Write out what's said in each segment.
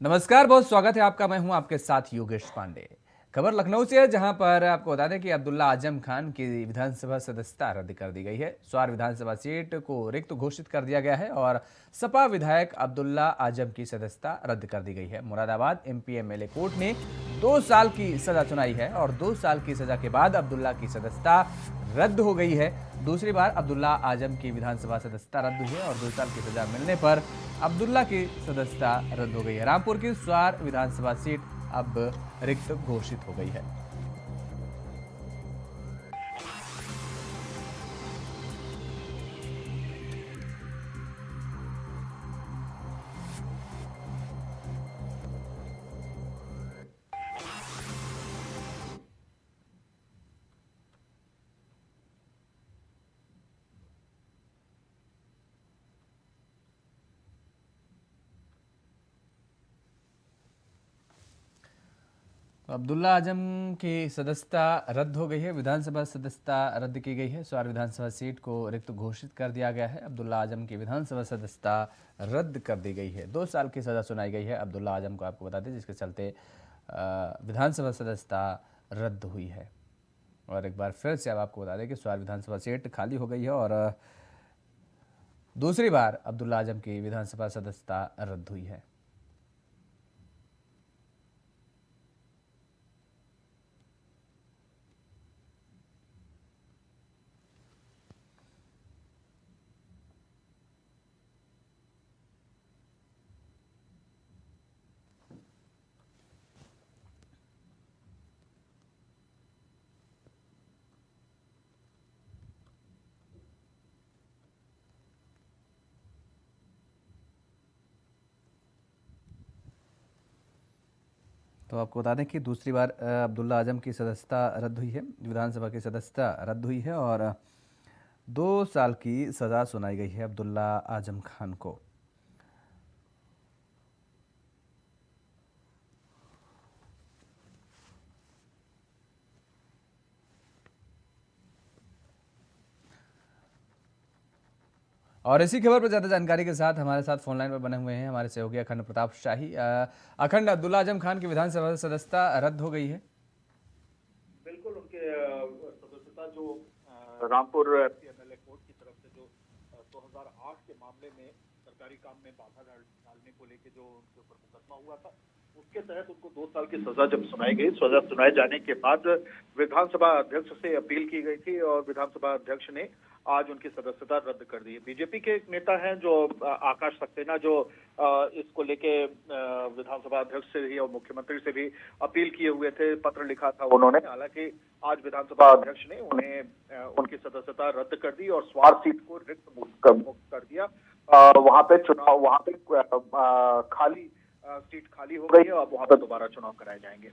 नमस्कार, बहुत स्वागत है आपका। मैं हूं आपके साथ योगेश पांडे। खबर लखनऊ से है, जहां पर आपको बता दें कि अब्दुल्ला आजम खान की विधानसभा सदस्यता रद्द कर दी गई है। स्वार विधानसभा सीट को रिक्त घोषित कर दिया गया है और सपा विधायक अब्दुल्ला आजम की सदस्यता रद्द कर दी गई है। मुरादाबाद एमपी एमएलए कोर्ट ने 2 साल की सजा सुनाई है और 2 साल की सजा के बाद अब्दुल्ला की सदस्यता रद्द हो गई है। दूसरी बार अब्दुल्ला आजम की विधानसभा सदस्यता रद्द हुई है और 2 साल की सजा मिलने पर अब्दुल्ला की सदस्यता रद्द हो गई है। रामपुर की स्वार विधानसभा सीट अब रिक्त घोषित हो गई है। अब्दुल्ला आजम की सदस्यता रद्द हो गई है। विधानसभा सदस्यता रद्द की गई है। स्वार विधानसभा सीट को रिक्त घोषित कर दिया गया है। अब्दुल्ला आजम की विधानसभा सदस्यता रद्द कर दी गई है। 2 साल की सजा सुनाई गई है अब्दुल्ला आजम को, आपको बता दें, जिसके चलते विधानसभा सदस्यता रद्द हुई है। और एक बार फिर से अब आपको बता दें कि स्वार विधानसभा सीट खाली हो गई है और दूसरी बार अब्दुल्ला आजम की विधानसभा सदस्यता रद्द हुई है। तो आपको बता दें कि दूसरी बार अब्दुल्ला आजम की सदस्यता रद्द हुई है। विधानसभा की सदस्यता रद्द हुई है और 2 साल की सज़ा सुनाई गई है अब्दुल्ला आजम खान को। और इसी खबर पर ज़्यादा जानकारी के साथ हमारे साथ फोन लाइन पर बने हुए हैं हमारे सहयोगी अखंड प्रताप शाही। अखंड, अब्दुल्ला आजम खान की विधानसभा सदस्यता रद्द हो गई है। बिल्कुल उनके सदस्यता जो रामपुर एमएलए कोर्ट की तरफ से जो 2008 के मामले में सरकारी काम में बाधा डालने को लेके जो उनके ऊपर मुकदमा हुआ था, उसके तहत उनको 2 साल की सजा जब सुनाई गई, सजा सुनाए जाने के बाद विधानसभा अध्यक्ष से अपील की गई थी और विधानसभा अध्यक्ष ने आज उनकी सदस्यता रद्द कर दी है। बीजेपी के एक नेता हैं जो आकाश सक्सेना, जो इसको लेके विधानसभा अध्यक्ष से भी और मुख्यमंत्री से भी अपील किए हुए थे, पत्र लिखा था उन्होंने। हालांकि आज विधानसभा अध्यक्ष ने उन्हें उनकी सदस्यता रद्द कर दी और स्वार सीट को रिक्त मुक्त कर दिया। वहां पे चुनाव, वहां पे खाली सीट खाली हो गई है, अब वहां पे दोबारा चुनाव कराए जाएंगे।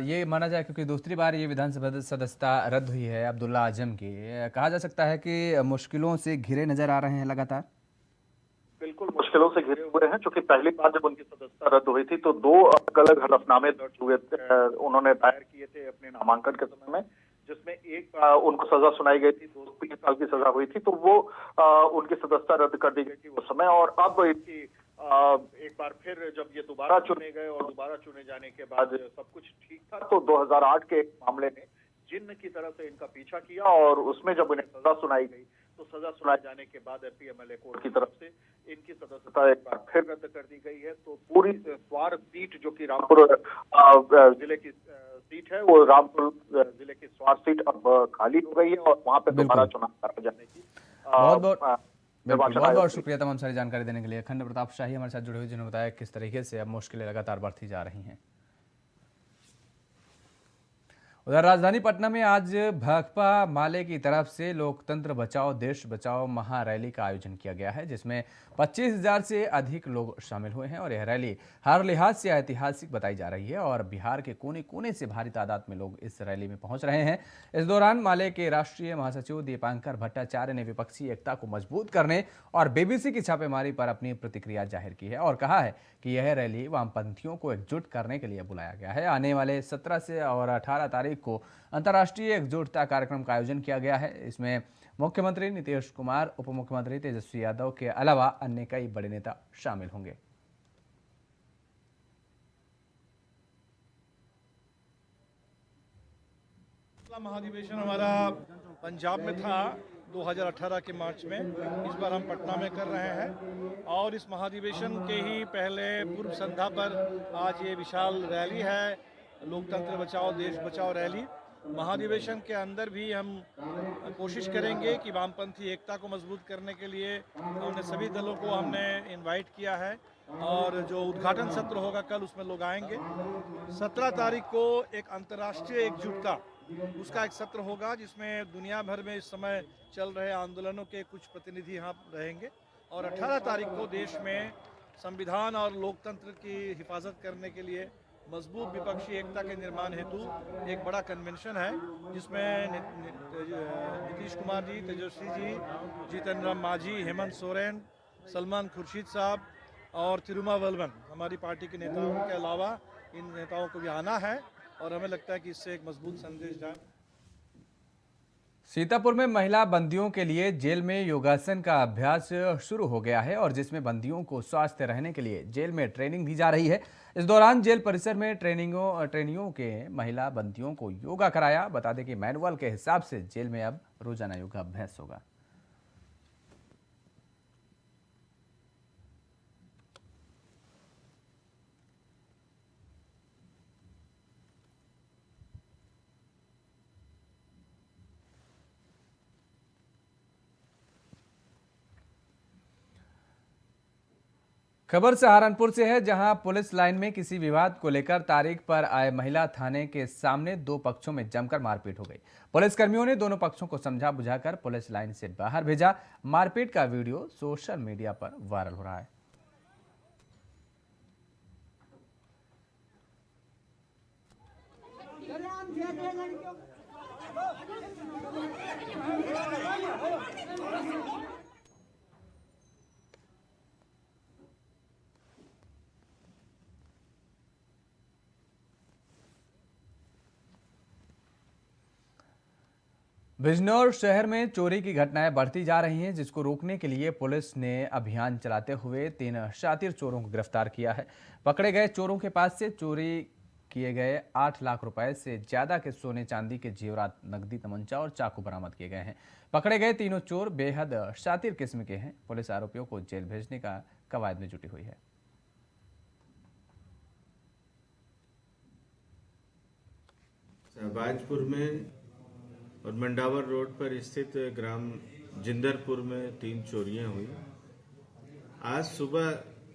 ये माना जाए क्योंकि दूसरी बार ये विधानसभा सदस्यता रद्द हुई है अब्दुल्ला आजम की, कहा जा सकता है कि मुश्किलों से घिरे नजर आ रहे हैं लगातार। बिल्कुल मुश्किलों से घिरे हुए हैं, क्योंकि पहली बार जब उनकी सदस्यता रद्द हुई थी तो 2 अलग अलग हलफनामे दर्ज हुए थे, उन्होंने दायर किए थे अपने नामांकन के समय में, जिसमें एक उनको सजा सुनाई गई थी, 2-3 साल की सजा हुई थी, तो वो उनकी सदस्यता रद्द कर दी गई थी उस समय। और अब इनकी एक बार फिर जब ये दोबारा चुने गए और दोबारा चुने जाने के बाद सब कुछ ठीक था, तो 2008 के एक मामले में जिन्न की तरफ से इनका पीछा किया और उसमें जब इन्हें सजा सुनाई गई, तो सजा सुनाए जाने के बाद एमपी एमएलए कोर्ट की तरफ से इनकी सदस्यता एक बार फिर रद्द कर दी गई है। तो पूरी स्वार सीट, जो कि रामपुर जिले की सीट है, वो रामपुर जिले की स्वार सीट अब खाली हो गई है और वहां पर दोबारा चुनाव कराए जाने की बहुत बहुत शुक्रिया तमाम सारी जानकारी देने के लिए। अखंड प्रताप शाही हमारे साथ जुड़े हुए, जिन्होंने बताया किस तरीके से अब मुश्किलें लगातार बढ़ती जा रही हैं। उधर राजधानी पटना में आज भाकपा माले की तरफ से लोकतंत्र बचाओ देश बचाओ महारैली का आयोजन किया गया है, जिसमें 25,000 से अधिक लोग शामिल हुए हैं और यह रैली हर लिहाज से ऐतिहासिक बताई जा रही है और बिहार के कोने कोने से भारी तादाद में लोग इस रैली में पहुंच रहे हैं। इस दौरान माले के राष्ट्रीय महासचिव दीपांकर भट्टाचार्य ने विपक्षी एकता को मजबूत करने और बीबीसी की छापेमारी पर अपनी प्रतिक्रिया जाहिर की है और कहा है कि यह रैली वामपंथियों को एकजुट करने के लिए बुलाया गया है। आने वाले 17 से और 18 तारीख को अंतर्राष्ट्रीय एकजुटता कार्यक्रम का आयोजन किया गया है। इसमें मुख्यमंत्री नीतीश कुमार, उप मुख्यमंत्री तेजस्वी यादव के अलावा अन्य कई बड़े नेता शामिल होंगे। पिछला महाधिवेशन हमारा पंजाब में था 2018 के मार्च में। इस बार हम पटना में कर रहे हैं और इस महाधिवेशन के ही पहले पूर्व संध्या पर आज ये विशाल रैली है, लोकतंत्र बचाओ देश बचाओ रैली। महाधिवेशन के अंदर भी हम कोशिश करेंगे कि वामपंथी एकता को मजबूत करने के लिए हमने सभी दलों को इनवाइट किया है और जो उद्घाटन सत्र होगा कल उसमें लोग आएंगे। 17 तारीख को एक अंतर्राष्ट्रीय एकजुटता उसका एक सत्र होगा जिसमें दुनिया भर में इस समय चल रहे आंदोलनों के कुछ प्रतिनिधि यहाँ रहेंगे और 18 तारीख को देश में संविधान और लोकतंत्र की हिफाजत करने के लिए मजबूत विपक्षी एकता के निर्माण हेतु एक बड़ा कन्वेंशन है जिसमें नीतीश कुमार जी, तेजस्वी जी, जीतन राम मांझी, हेमंत सोरेन, सलमान खुर्शीद साहब और तिरुमावलवन हमारी पार्टी के नेताओं के अलावा इन नेताओं को भी आना है और हमें लगता है कि इससे एक मजबूत संदेश जाए। सीतापुर में महिला बंदियों के लिए जेल में योगासन का अभ्यास शुरू हो गया है और जिसमें बंदियों को स्वस्थ रहने के लिए जेल में ट्रेनिंग दी जा रही है। इस दौरान जेल परिसर में ट्रेनियों के महिला बंदियों को योगा कराया। बता दें कि मैनुअल के हिसाब से जेल में अब रोजाना योगा अभ्यास होगा। खबर सहारनपुर से है, जहां पुलिस लाइन में किसी विवाद को लेकर तारीख पर आए महिला थाने के सामने दो पक्षों में जमकर मारपीट हो गई। पुलिसकर्मियों ने दोनों पक्षों को समझा बुझाकर पुलिस लाइन से बाहर भेजा। मारपीट का वीडियो सोशल मीडिया पर वायरल हो रहा है। बिजनौर शहर में चोरी की घटनाएं बढ़ती जा रही हैं, जिसको रोकने के लिए पुलिस ने अभियान चलाते हुए 3 शातिर चोरों को गिरफ्तार किया है। पकड़े गए चोरों के पास से चोरी किए गए 8 लाख रुपए से ज्यादा के सोने चांदी के जेवरात, नकदी, तमंचा और चाकू बरामद किए गए हैं। पकड़े गए तीनों चोर बेहद शातिर किस्म के हैं। पुलिस आरोपियों को जेल भेजने का कवायद में जुटी हुई है। शहबाजपुर में और मंडावर रोड पर स्थित ग्राम जिंदरपुर में 3 चोरियां हुई। आज सुबह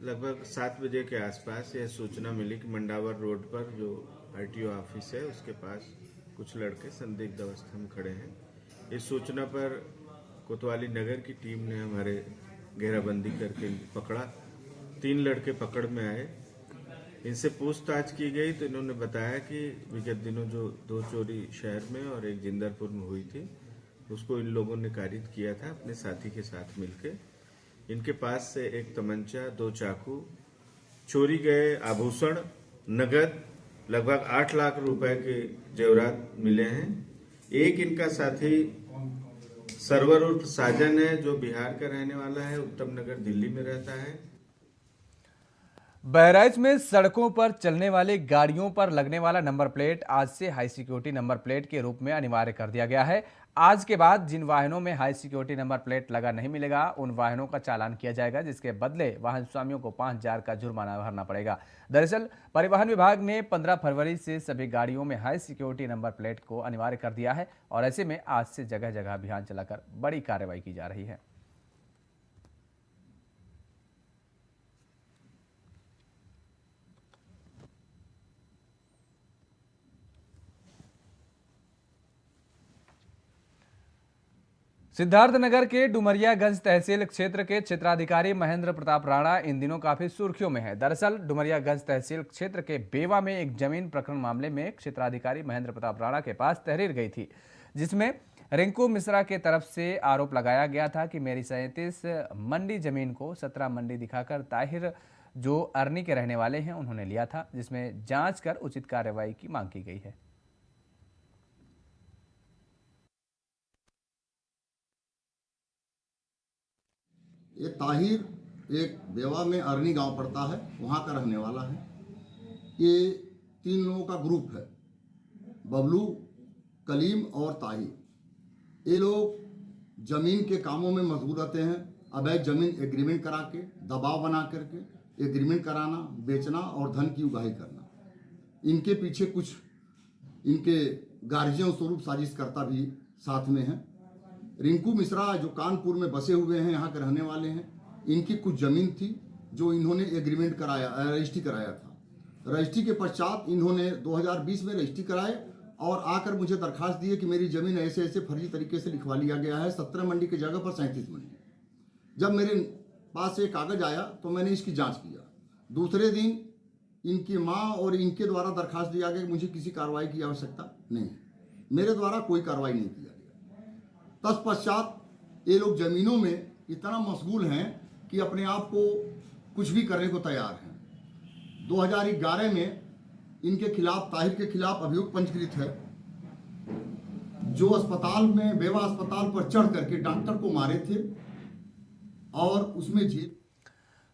लगभग 7 बजे के आसपास यह सूचना मिली कि मंडावर रोड पर जो आरटीओ ऑफिस है उसके पास कुछ लड़के संदिग्ध अवस्था में खड़े हैं। इस सूचना पर कोतवाली नगर की टीम ने हमारे घेराबंदी करके पकड़ा। 3 लड़के पकड़ में आए। इनसे पूछताछ की गई तो इन्होंने बताया कि विगत दिनों जो 2 चोरी शहर में और एक जिंदरपुर में हुई थी उसको इन लोगों ने कारित किया था अपने साथी के साथ मिलकर। इनके पास से एक तमंचा, 2 चाकू, चोरी गए आभूषण, नगद लगभग 8 लाख रुपए के जेवरात मिले हैं। एक इनका साथी सरवर उर्फ साजन है जो बिहार का रहने वाला है, उत्तम नगर दिल्ली में रहता है। बहराइच में सड़कों पर चलने वाली गाड़ियों पर लगने वाला नंबर प्लेट आज से हाई सिक्योरिटी नंबर प्लेट के रूप में अनिवार्य कर दिया गया है। आज के बाद जिन वाहनों में हाई सिक्योरिटी नंबर प्लेट लगा नहीं मिलेगा उन वाहनों का चालान किया जाएगा, जिसके बदले वाहन स्वामियों को 5,000 का जुर्माना भरना पड़ेगा। दरअसल परिवहन विभाग ने 15 फरवरी से सभी गाड़ियों में हाई सिक्योरिटी नंबर प्लेट को अनिवार्य कर दिया है और ऐसे में आज से जगह जगह अभियान चलाकर बड़ी कार्रवाई की जा रही है। सिद्धार्थनगर के डुमरियागंज तहसील क्षेत्र के क्षेत्राधिकारी महेंद्र प्रताप राणा इन दिनों काफी सुर्खियों में है। दरअसल डुमरियागंज तहसील क्षेत्र के बेवा में एक जमीन प्रकरण मामले में क्षेत्राधिकारी महेंद्र प्रताप राणा के पास तहरीर गई थी, जिसमें रिंकू मिश्रा के तरफ से आरोप लगाया गया था कि मेरी 37 मंडी जमीन को 17 मंडी दिखाकर ताहिर जो अरनी के रहने वाले हैं उन्होंने लिया था, जिसमें जांच कर उचित कार्रवाई की मांग की गई है। ये ताहिर एक बेवा में अरनी गांव पड़ता है, वहाँ का रहने वाला है। ये 3 लोगों का ग्रुप है, बबलू, कलीम और ताहिर, ये लोग जमीन के कामों में मशगूल रहते हैं। अवैध जमीन एग्रीमेंट करा के, दबाव बना करके एग्रीमेंट कराना, बेचना और धन की उगाही करना। इनके पीछे कुछ इनके गार्जियन स्वरूप साजिशकर्ता भी साथ में हैं। रिंकू मिश्रा जो कानपुर में बसे हुए हैं, यहाँ के रहने वाले हैं, इनकी कुछ ज़मीन थी जो इन्होंने एग्रीमेंट कराया, रजिस्ट्री कराया था। रजिस्ट्री के पश्चात इन्होंने 2020 में रजिस्ट्री कराए और आकर मुझे दरखास्त दिए कि मेरी ज़मीन ऐसे ऐसे फर्जी तरीके से लिखवा लिया गया है, 17 मंडी की जगह पर 37 मंडी। जब मेरे पास ये कागज़ आया तो मैंने इसकी जाँच किया। दूसरे दिन इनकी माँ और इनके द्वारा दरखास्त दिया गया कि मुझे किसी कार्रवाई की आवश्यकता नहीं है। मेरे द्वारा कोई कार्रवाई नहीं किया गया। तत्पश्चात ये लोग ज़मीनों में इतना मशगूल हैं कि अपने आप को कुछ भी करने को तैयार हैं। 2011 में इनके खिलाफ, ताहिर के खिलाफ अभियोग पंजीकृत है, जो अस्पताल में, बेवा अस्पताल पर चढ़ करके डॉक्टर को मारे थे और उसमें जेल।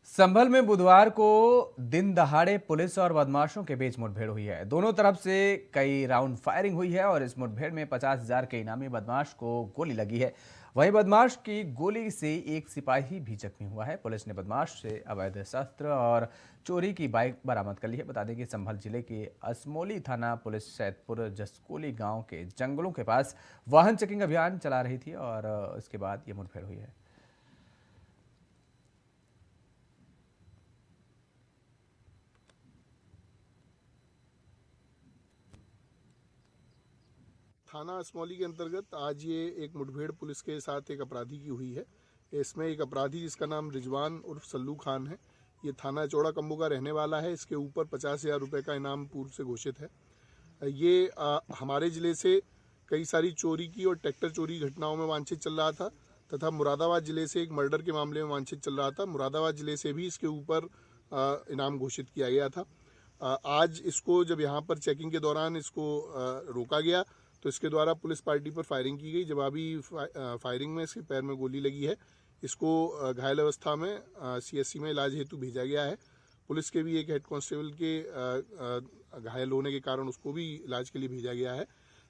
संभल में बुधवार को दिन दहाड़े पुलिस और बदमाशों के बीच मुठभेड़ हुई है। दोनों तरफ से कई राउंड फायरिंग हुई है और इस मुठभेड़ में 50,000 के इनामी बदमाश को गोली लगी है। वहीं बदमाश की गोली से एक सिपाही भी जख्मी हुआ है। पुलिस ने बदमाश से अवैध शस्त्र और चोरी की बाइक बरामद कर ली है। बता दें कि संभल जिले के असमोली थाना पुलिस सैदपुर जसकोली गांव के जंगलों के पास वाहन चेकिंग अभियान चला रही थी और इसके बाद ये मुठभेड़ हुई है। थाना असमौली के अंतर्गत आज ये एक मुठभेड़ पुलिस के साथ एक अपराधी की हुई है। इसमें एक अपराधी जिसका नाम रिजवान उर्फ सल्लू खान है, ये थाना चौड़ा कम्बू का रहने वाला है। इसके ऊपर 50,000 रुपये का इनाम पूर्व से घोषित है। ये हमारे ज़िले से कई सारी चोरी की और ट्रैक्टर चोरी घटनाओं में वांछित चल रहा था तथा मुरादाबाद ज़िले से एक मर्डर के मामले में वांछित चल रहा था। मुरादाबाद ज़िले से भी इसके ऊपर इनाम घोषित किया गया था। आज इसको जब यहाँ पर चेकिंग के दौरान इसको रोका गया तो इसके द्वारा पुलिस पार्टी पर फायरिंग की गई। जवाबी फायरिंग में इसके पैर में गोली लगी है। इसको घायल अवस्था में CSC में इलाज हेतु भेजा गया है। पुलिस के भी एक हेड कांस्टेबल के घायल होने के कारण उसको भी इलाज के लिए भेजा गया है।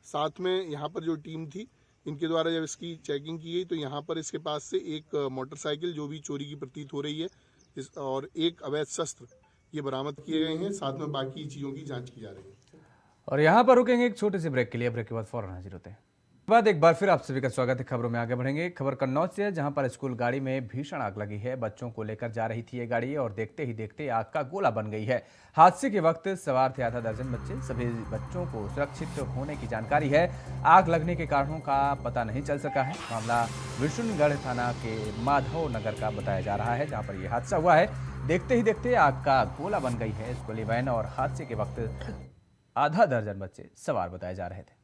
साथ में यहाँ पर जो टीम थी, इनके द्वारा जब इसकी चेकिंग की गई तो यहाँ पर इसके पास से एक मोटरसाइकिल जो भी चोरी की प्रतीत हो रही है और एक अवैध शस्त्र ये बरामद किए गए हैं। साथ में बाकी चीज़ों की जाँच की जा रही है। और यहाँ पर रुकेंगे एक छोटे से ब्रेक के लिए। ब्रेक के बाद फौरन हाजिर होते हैं। बाद एक बार फिर आप सभी का स्वागत है। खबरों में आगे बढ़ेंगे। खबर कन्नौज से है, जहां पर स्कूल गाड़ी में भीषण आग लगी है। बच्चों को लेकर जा रही थी ये गाड़ी और देखते ही देखते आग का गोला बन गई है। हादसे के वक्त सवार थे आधा दर्जन बच्चे। सभी बच्चों को सुरक्षित होने की जानकारी है। आग लगने के कारणों का पता नहीं चल सका है। मामला विष्णुगढ़ थाना के माधव नगर का बताया जा रहा है, जहाँ पर यह हादसा हुआ है। देखते ही देखते आग का गोला बन गई है स्कूली वैन और हादसे के वक्त आधा दर्जन बच्चे सवार बताए जा रहे थे।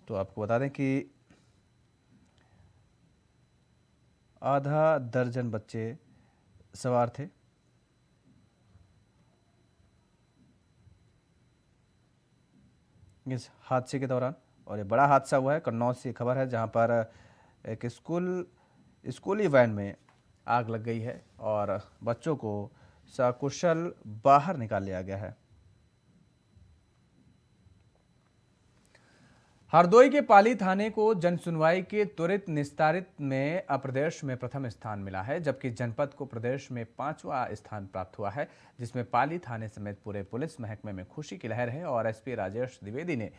तो आपको बता दें कि आधा दर्जन बच्चे सवार थे। इस हादसे के दौरान, और ये बड़ा हादसा हुआ है। कन्नौज से खबर है, जहां पर एक स्कूली वैन में आग लग गई है और बच्चों को सकुशल बाहर निकाल लिया गया है। हरदोई के पाली थाने को जनसुनवाई के त्वरित निस्तारित में प्रदेश में प्रथम स्थान मिला है, जबकि जनपद को प्रदेश में 5वां स्थान प्राप्त हुआ है, जिसमें पाली थाने समेत पूरे पुलिस महकमे में खुशी की लहर है। और SP राजेश द्विवेदी ने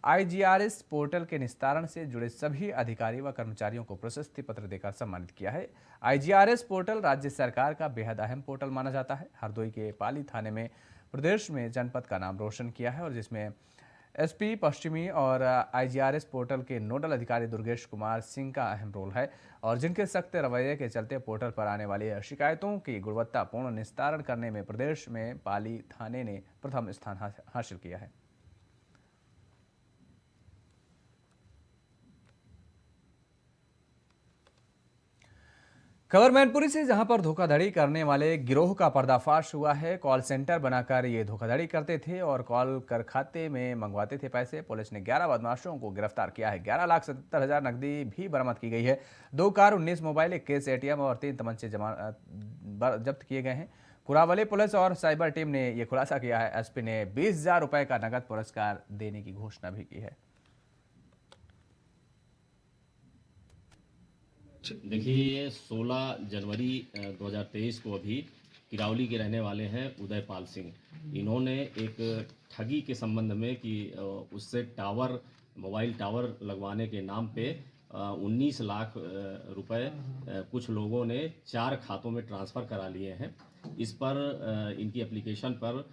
IGRS पोर्टल के निस्तारण से जुड़े सभी अधिकारी व कर्मचारियों को प्रशस्ति पत्र देकर सम्मानित किया है। IGRS पोर्टल राज्य सरकार का बेहद अहम पोर्टल माना जाता है। हरदोई के पाली थाने में प्रदेश में जनपद का नाम रोशन किया है और जिसमें SP पश्चिमी और IGRS पोर्टल के नोडल अधिकारी दुर्गेश कुमार सिंह का अहम रोल है और जिनके सख्त रवैये के चलते पोर्टल पर आने वाली शिकायतों की गुणवत्तापूर्ण निस्तारण करने में प्रदेश में पाली थाने ने प्रथम स्थान हासिल किया है। खबर मैनपुरी से, जहां पर धोखाधड़ी करने वाले गिरोह का पर्दाफाश हुआ है। कॉल सेंटर बनाकर ये धोखाधड़ी करते थे और कॉल कर खाते में मंगवाते थे पैसे। पुलिस ने 11 बदमाशों को गिरफ्तार किया है। 11,77,000 नकदी भी बरामद की गई है। 2 कार, 19 मोबाइल, 21 ATM और 3 तमंचे जब्त किए गए हैं। कुरावली पुलिस और साइबर टीम ने यह खुलासा किया है। एसपी ने 20,000 रुपए का नकद पुरस्कार देने की घोषणा भी की है। देखिए, ये 16 जनवरी 2023 को अभी किरावली के रहने वाले हैं उदयपाल सिंह। इन्होंने एक ठगी के संबंध में कि उससे मोबाइल टावर लगवाने के नाम पे 19 लाख रुपए कुछ लोगों ने 4 खातों में ट्रांसफ़र करा लिए हैं। इस पर इनकी एप्लीकेशन पर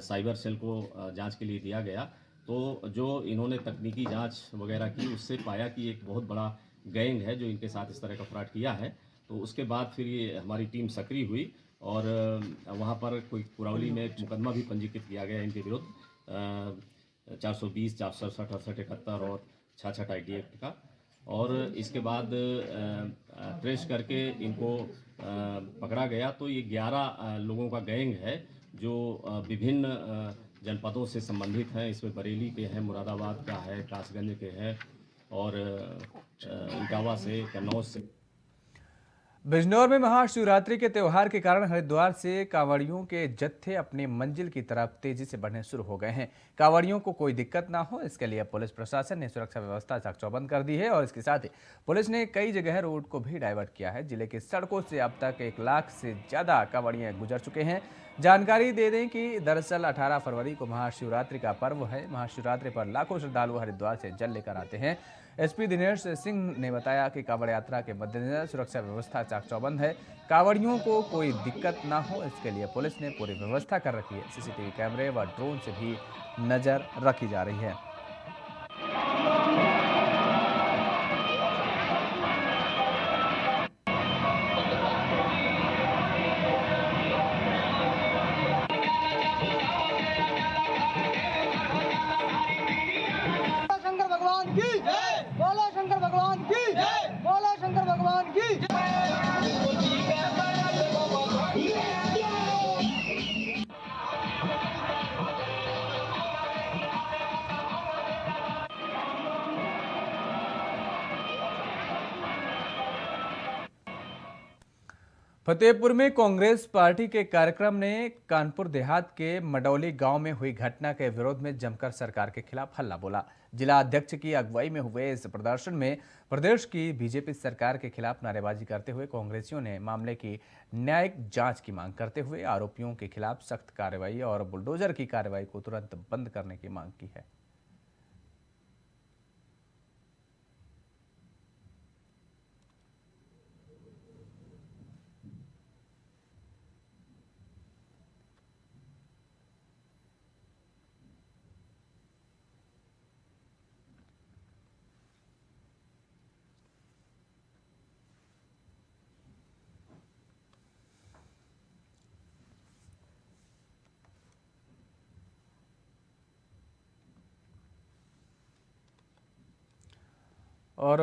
साइबर सेल को जांच के लिए दिया गया। तो जो इन्होंने तकनीकी जांच वगैरह की, उससे पाया कि एक बहुत बड़ा गैंग है जो इनके साथ इस तरह का फ्रॉड किया है। तो उसके बाद फिर ये हमारी टीम सक्रिय हुई और वहाँ पर कोई कुरावली में एक मुकदमा भी पंजीकृत किया गया इनके विरुद्ध 420, 467, 68, 71 और 66 IT एक्ट का। और इसके बाद ट्रेस करके इनको पकड़ा गया। तो ये 11 लोगों का गैंग है जो विभिन्न जनपदों से संबंधित हैं। इसमें बरेली के हैं, मुरादाबाद का है, कासगंज के हैं और इटावा से, कन्नौज से। बिजनौर में महाशिवरात्रि के त्यौहार के कारण हरिद्वार से कांवड़ियों के जत्थे अपनी मंजिल की तरफ तेजी से बढ़ने शुरू हो गए हैं। कांवड़ियों को कोई दिक्कत ना हो, इसके लिए पुलिस प्रशासन ने सुरक्षा व्यवस्था चाक-चौबंद कर दी है और इसके साथ ही पुलिस ने कई जगह रोड को भी डाइवर्ट किया है। जिले की सड़कों से अब तक 1 लाख से ज्यादा कांवड़ियां गुजर चुके हैं। जानकारी दे दें कि दरअसल 18 फरवरी को महाशिवरात्रि का पर्व है। महाशिवरात्रि पर लाखों श्रद्धालु हरिद्वार से जल लेकर आते हैं। एसपी दिनेश सिंह ने बताया कि कांवड़ यात्रा के मद्देनजर सुरक्षा व्यवस्था चाक-चौबंद है। कांवड़ियों को कोई दिक्कत ना हो, इसके लिए पुलिस ने पूरी व्यवस्था कर रखी है। सीसीटीवी कैमरे व ड्रोन से भी नजर रखी जा रही है। शंकर भगवान की जय, बोलो शंकर भगवान की जय, बोलो शंकर भगवान की फतेहपुर में कांग्रेस पार्टी के कार्यक्रम ने कानपुर देहात के मडौली गांव में हुई घटना के विरोध में जमकर सरकार के खिलाफ हल्ला बोला। जिला अध्यक्ष की अगुवाई में हुए इस प्रदर्शन में प्रदेश की बीजेपी सरकार के खिलाफ नारेबाजी करते हुए कांग्रेसियों ने मामले की न्यायिक जांच की मांग करते हुए आरोपियों के खिलाफ सख्त कार्रवाई और बुलडोजर की कार्रवाई को तुरंत बंद करने की मांग की है। और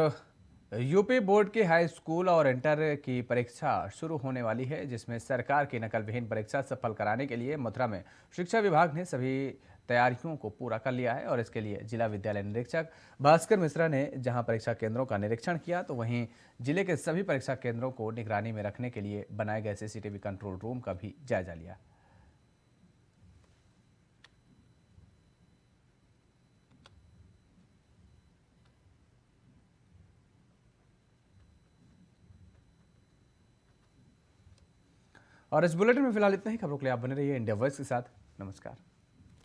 यूपी बोर्ड की हाई स्कूल और इंटर की परीक्षा शुरू होने वाली है, जिसमें सरकार की नकल विहीन परीक्षा सफल कराने के लिए मथुरा में शिक्षा विभाग ने सभी तैयारियों को पूरा कर लिया है। और इसके लिए जिला विद्यालय निरीक्षक भास्कर मिश्रा ने जहां परीक्षा केंद्रों का निरीक्षण किया, तो वहीं जिले के सभी परीक्षा केंद्रों को निगरानी में रखने के लिए बनाए गए सीसीटीवी कंट्रोल रूम का भी जायजा लिया। और इस बुलेटिन में फिलहाल इतना ही। खबरों के लिए आप बने रहिए इंडिया वॉइस के साथ। नमस्कार।